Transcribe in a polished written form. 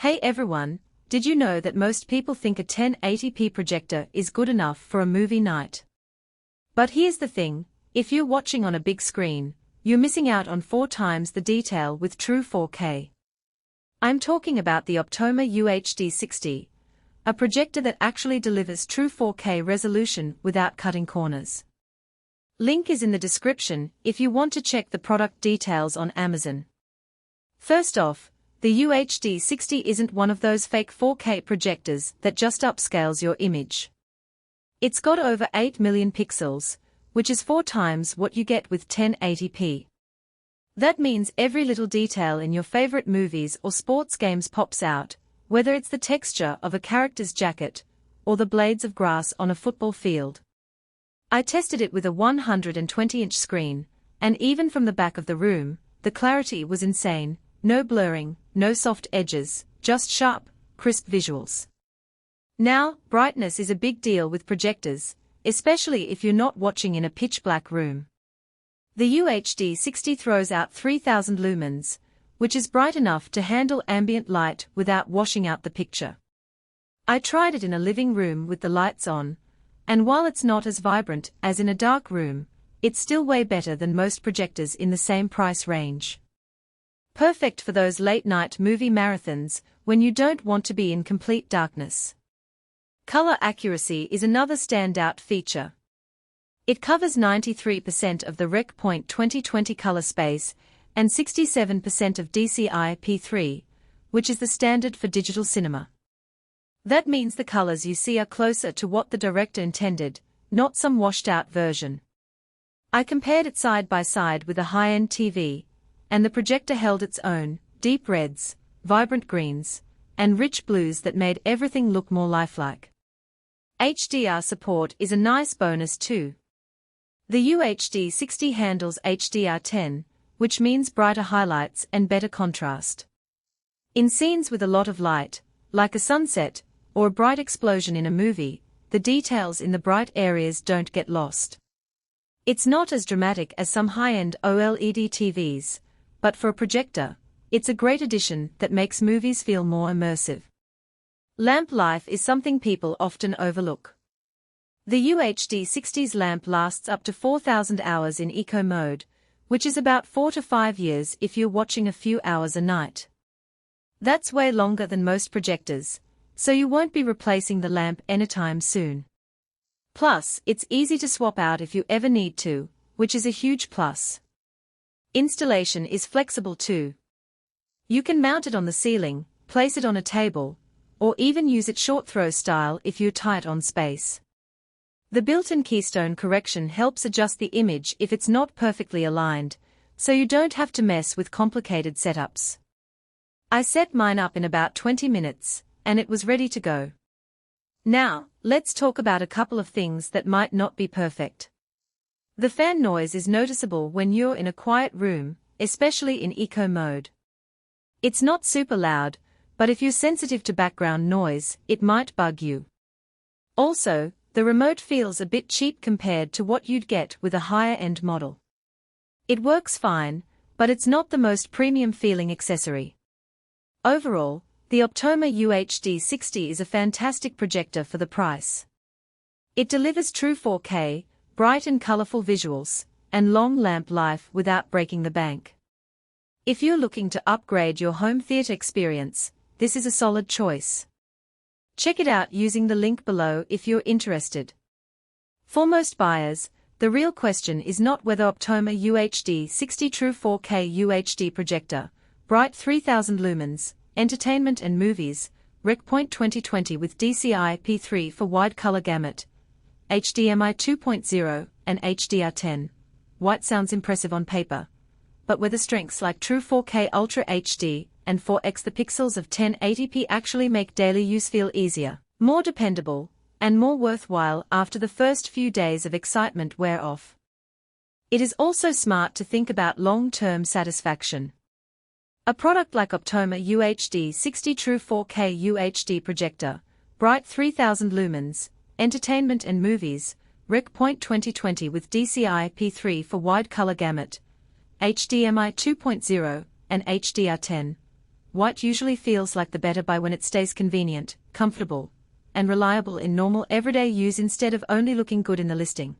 Hey everyone, did you know that most people think a 1080p projector is good enough for a movie night? But here's the thing, if you're watching on a big screen, you're missing out on 4 times the detail with true 4K. I'm talking about the Optoma UHD60, a projector that actually delivers true 4K resolution without cutting corners. Link is in the description if you want to check the product details on Amazon. First off, the UHD60 isn't one of those fake 4K projectors that just upscales your image. It's got over 8 million pixels, which is 4 times what you get with 1080p. That means every little detail in your favorite movies or sports games pops out, whether it's the texture of a character's jacket or the blades of grass on a football field. I tested it with a 120-inch screen, and even from the back of the room, the clarity was insane. No blurring, no soft edges, just sharp, crisp visuals. Now, brightness is a big deal with projectors, especially if you're not watching in a pitch-black room. The UHD60 throws out 3000 lumens, which is bright enough to handle ambient light without washing out the picture. I tried it in a living room with the lights on, and while it's not as vibrant as in a dark room, it's still way better than most projectors in the same price range. Perfect for those late-night movie marathons when you don't want to be in complete darkness. Color accuracy is another standout feature. It covers 93% of the Rec. 2020 color space and 67% of DCI-P3, which is the standard for digital cinema. That means the colors you see are closer to what the director intended, not some washed-out version. I compared it side by side with a high-end TV, and the projector held its own, deep reds, vibrant greens, and rich blues that made everything look more lifelike. HDR support is a nice bonus too. The UHD60 handles HDR10, which means brighter highlights and better contrast. In scenes with a lot of light, like a sunset, or a bright explosion in a movie, the details in the bright areas don't get lost. It's not as dramatic as some high-end OLED TVs, but for a projector, it's a great addition that makes movies feel more immersive. Lamp life is something people often overlook. The UHD60's lamp lasts up to 4,000 hours in eco mode, which is about 4 to 5 years if you're watching a few hours a night. That's way longer than most projectors, so you won't be replacing the lamp anytime soon. Plus, it's easy to swap out if you ever need to, which is a huge plus. Installation is flexible too. You can mount it on the ceiling, place it on a table, or even use it short throw style if you're tight on space. The built-in keystone correction helps adjust the image if it's not perfectly aligned, so you don't have to mess with complicated setups. I set mine up in about 20 minutes, and it was ready to go. Now, let's talk about a couple of things that might not be perfect. The fan noise is noticeable when you're in a quiet room, especially in eco mode. It's not super loud, but if you're sensitive to background noise, it might bug you. Also, the remote feels a bit cheap compared to what you'd get with a higher-end model. It works fine, but it's not the most premium-feeling accessory. Overall, the Optoma UHD60 is a fantastic projector for the price. It delivers true 4K, bright and colorful visuals, and long lamp life without breaking the bank. If you're looking to upgrade your home theater experience, this is a solid choice. Check it out using the link below if you're interested. For most buyers, the real question is not whether Optoma UHD60 True 4K UHD Projector, bright 3000 lumens, entertainment and movies, Rec. 2020 with DCI-P3 for wide color gamut, HDMI 2.0, and HDR10. White sounds impressive on paper, but whether strengths like True 4K Ultra HD and 4x the pixels of 1080p actually make daily use feel easier, more dependable, and more worthwhile after the first few days of excitement wear off. It is also smart to think about long-term satisfaction. A product like Optoma UHD60 True 4K UHD Projector, bright 3000 lumens, entertainment and movies, Rec. 2020 with DCI-P3 for wide color gamut, HDMI 2.0, and HDR10. white usually feels like the better buy when it stays convenient, comfortable, and reliable in normal everyday use instead of only looking good in the listing.